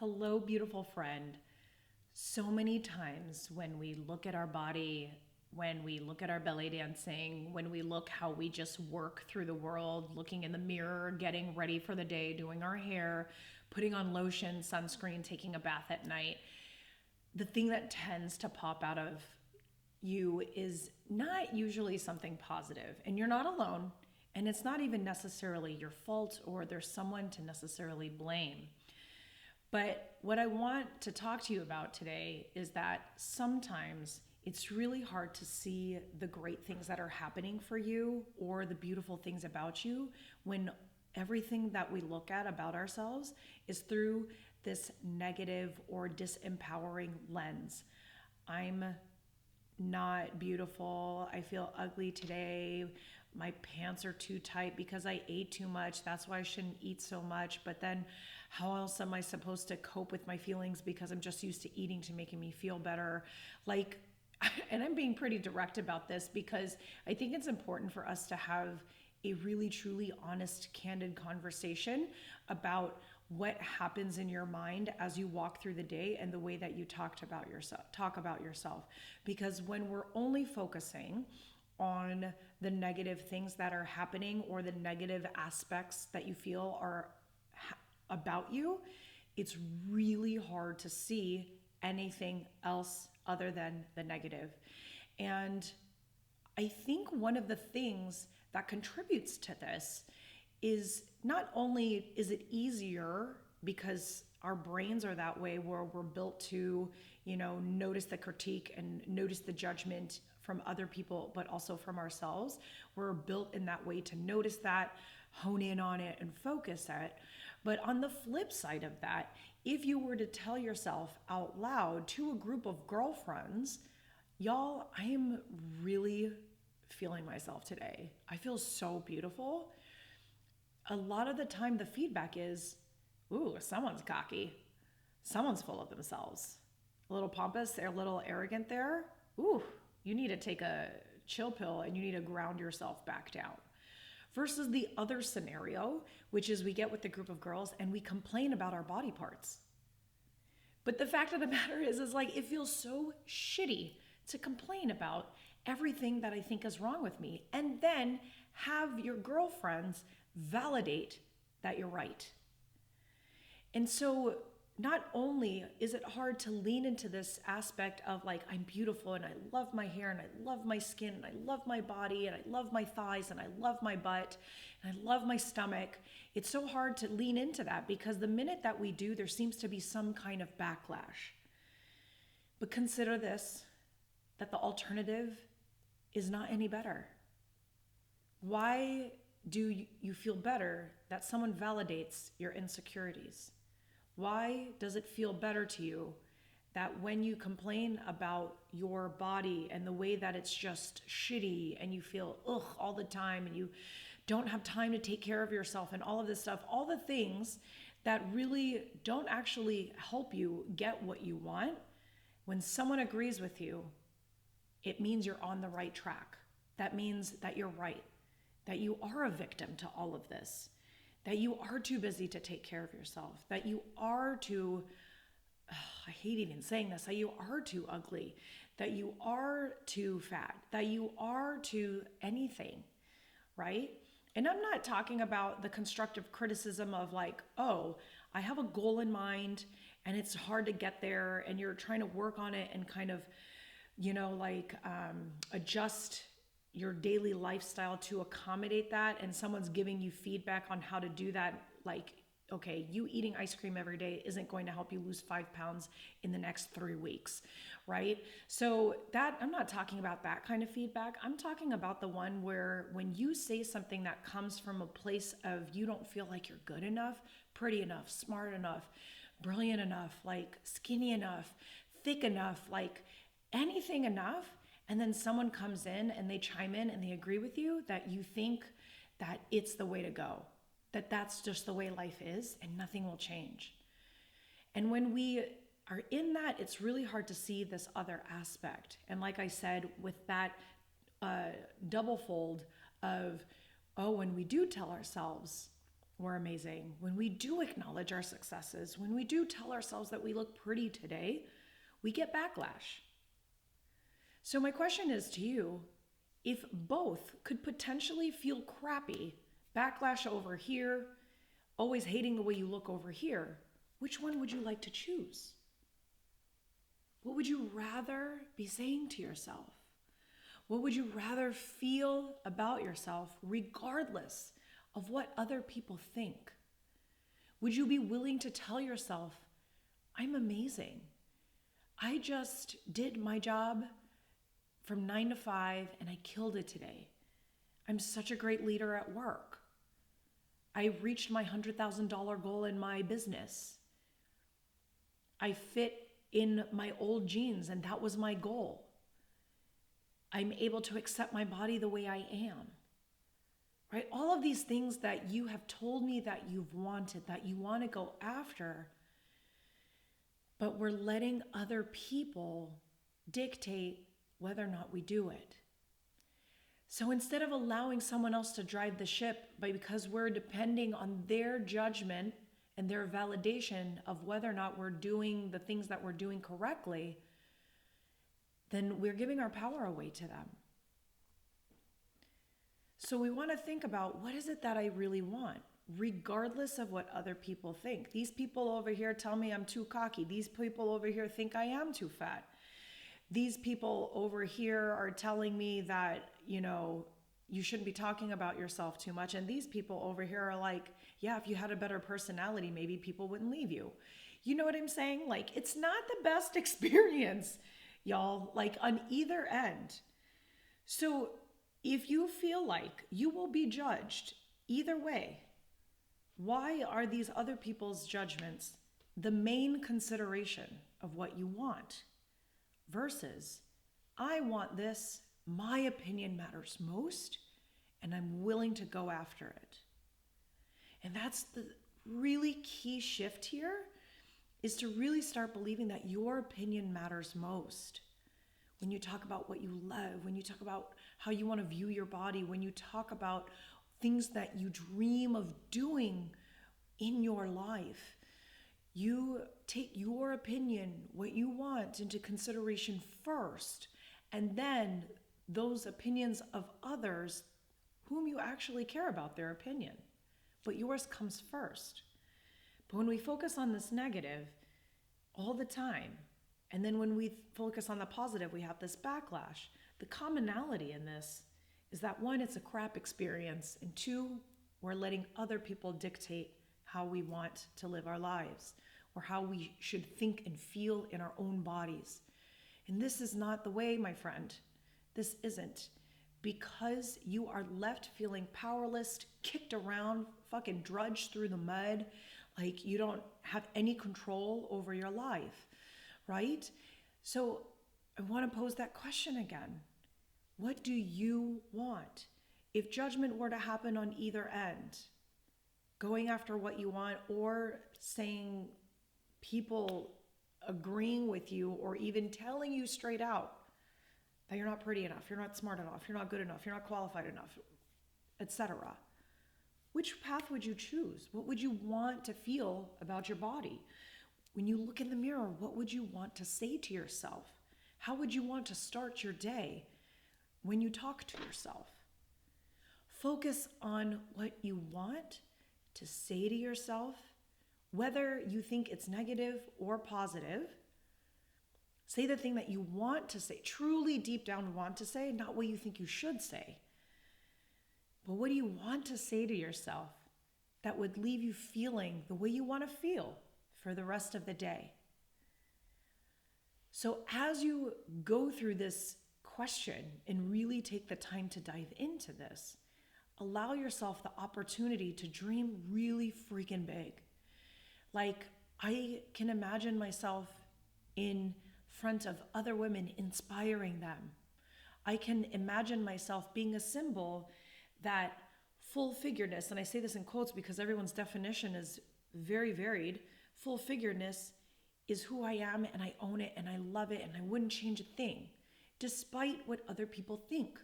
Hello, beautiful friend. So many times when we look at our body, when we look at our belly dancing, when we look how we just work through the world, looking in the mirror, getting ready for the day, doing our hair, putting on lotion, sunscreen, taking a bath at night, the thing that tends to pop out of you is not usually something positive. And you're not alone. And it's not even necessarily your fault or there's someone to necessarily blame. But what I want to talk to you about today is that sometimes it's really hard to see the great things that are happening for you or the beautiful things about you when everything that we look at about ourselves is through this negative or disempowering lens. I'm not beautiful. I feel ugly today. My pants are too tight because I ate too much. That's why I shouldn't eat so much. But then how else am I supposed to cope with my feelings because I'm just used to eating to making me feel better? Like, and I'm being pretty direct about this because I think it's important for us to have a really, truly honest, candid conversation about what happens in your mind as you walk through the day and the way that you talk about yourself. Because when we're only focusing on the negative things that are happening or the negative aspects that you feel are about you, it's really hard to see anything else other than the negative. And I think one of the things that contributes to this is not only is it easier because our brains are that way where we're built to, notice the critique and notice the judgment from other people, but also from ourselves. We're built in that way to notice that, hone in on it, and focus it. But on the flip side of that, if you were to tell yourself out loud to a group of girlfriends, y'all, I am really feeling myself today. I feel so beautiful. A lot of the time the feedback is, ooh, someone's cocky. Someone's full of themselves. A little pompous, they're a little arrogant there. Ooh, you need to take a chill pill and you need to ground yourself back down. Versus the other scenario, which is we get with the group of girls and we complain about our body parts. But the fact of the matter is like, it feels so shitty to complain about everything that I think is wrong with me and then have your girlfriends validate that you're right. And so not only is it hard to lean into this aspect of like, I'm beautiful and I love my hair and I love my skin and I love my body and I love my thighs and I love my butt and I love my stomach. It's so hard to lean into that because the minute that we do, there seems to be some kind of backlash. But consider this, that the alternative is not any better. Why do you feel better that someone validates your insecurities? Why does it feel better to you that when you complain about your body and the way that it's just shitty and you feel ugh all the time and you don't have time to take care of yourself and all of this stuff, all the things that really don't actually help you get what you want, when someone agrees with you, it means you're on the right track. That means that you're right, that you are a victim to all of this, that you are too busy to take care of yourself, that you are too, I hate even saying this, that you are too ugly, that you are too fat, that you are too anything, right? And I'm not talking about the constructive criticism of like, oh, I have a goal in mind and it's hard to get there and you're trying to work on it and kind of, adjust your daily lifestyle to accommodate that, and someone's giving you feedback on how to do that, like, okay, you eating ice cream every day isn't going to help you lose 5 pounds in the next 3 weeks, right? So that, I'm not talking about that kind of feedback. I'm talking about the one where when you say something that comes from a place of you don't feel like you're good enough, pretty enough, smart enough, brilliant enough, like skinny enough, thick enough, like anything enough, and then someone comes in and they chime in and they agree with you that you think that it's the way to go, that that's just the way life is and nothing will change. And when we are in that, it's really hard to see this other aspect. And like I said, with that double fold of, oh, when we do tell ourselves we're amazing, when we do acknowledge our successes, when we do tell ourselves that we look pretty today, we get backlash. So my question is to you, if both could potentially feel crappy, backlash over here, always hating the way you look over here, which one would you like to choose? What would you rather be saying to yourself? What would you rather feel about yourself regardless of what other people think? Would you be willing to tell yourself, I'm amazing. I just did my job from 9 to 5 and I killed it today. I'm such a great leader at work. I reached my $100,000 goal in my business. I fit in my old jeans and that was my goal. I'm able to accept my body the way I am. Right? All of these things that you have told me that you've wanted, that you want to go after, but we're letting other people dictate whether or not we do it. So instead of allowing someone else to drive the ship, because we're depending on their judgment and their validation of whether or not we're doing the things that we're doing correctly, then we're giving our power away to them. So we want to think about, what is it that I really want, regardless of what other people think. These people over here tell me I'm too cocky. These people over here think I am too fat. These people over here are telling me that, you shouldn't be talking about yourself too much. And these people over here are like, yeah, if you had a better personality, maybe people wouldn't leave you. You know what I'm saying? Like, it's not the best experience, y'all, like on either end. So if you feel like you will be judged either way, why are these other people's judgments the main consideration of what you want? Versus, I want this, my opinion matters most, and I'm willing to go after it. And that's the really key shift here, is to really start believing that your opinion matters most. When you talk about what you love, when you talk about how you want to view your body, when you talk about things that you dream of doing in your life, you take your opinion, what you want, into consideration first, and then those opinions of others whom you actually care about their opinion. But yours comes first. But when we focus on this negative all the time, and then when we focus on the positive, we have this backlash. The commonality in this is that, one, it's a crap experience, and two, we're letting other people dictate how we want to live our lives, or how we should think and feel in our own bodies. And this is not the way, my friend. This isn't. Because you are left feeling powerless, kicked around, fucking drudged through the mud, like you don't have any control over your life, right? So I want to pose that question again. What do you want? If judgment were to happen on either end, going after what you want, or saying people agreeing with you, or even telling you straight out that you're not pretty enough, you're not smart enough, you're not good enough, you're not qualified enough, etc. Which path would you choose? What would you want to feel about your body? When you look in the mirror, what would you want to say to yourself? How would you want to start your day when you talk to yourself? Focus on what you want to say to yourself, whether you think it's negative or positive. Say the thing that you want to say, truly deep down want to say, not what you think you should say. But what do you want to say to yourself that would leave you feeling the way you want to feel for the rest of the day? So as you go through this question and really take the time to dive into this, allow yourself the opportunity to dream really freaking big. Like, I can imagine myself in front of other women, inspiring them. I can imagine myself being a symbol that full-figuredness, and I say this in quotes because everyone's definition is very varied, full-figuredness is who I am, and I own it, and I love it, and I wouldn't change a thing, despite what other people think.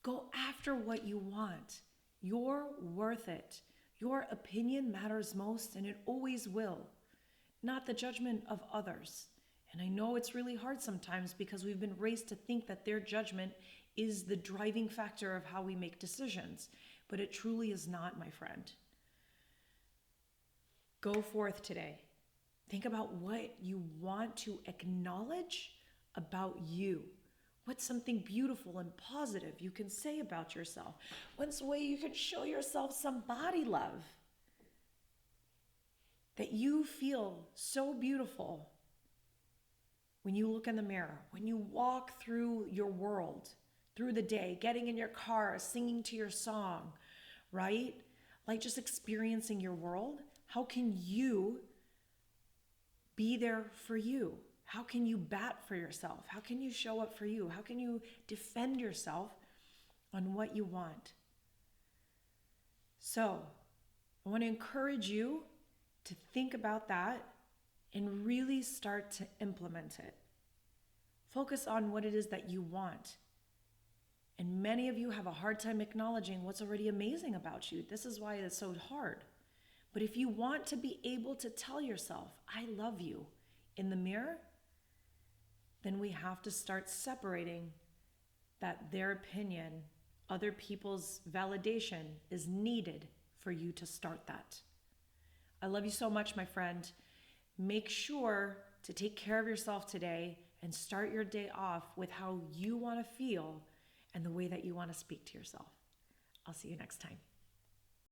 Go after what you want. You're worth it. Your opinion matters most, and it always will, not the judgment of others. And I know it's really hard sometimes because we've been raised to think that their judgment is the driving factor of how we make decisions, but it truly is not, my friend. Go forth today. Think about what you want to acknowledge about you. What's something beautiful and positive you can say about yourself? What's a way you can show yourself some body love? That you feel so beautiful when you look in the mirror, when you walk through your world, through the day, getting in your car, singing to your song, right? Like just experiencing your world. How can you be there for you? How can you bat for yourself? How can you show up for you? How can you defend yourself on what you want? So, I want to encourage you to think about that and really start to implement it. Focus on what it is that you want. And many of you have a hard time acknowledging what's already amazing about you. This is why it's so hard. But if you want to be able to tell yourself, I love you, in the mirror, then we have to start separating that their opinion, other people's validation is needed for you to start that. I love you so much, my friend. Make sure to take care of yourself today and start your day off with how you want to feel and the way that you want to speak to yourself. I'll see you next time.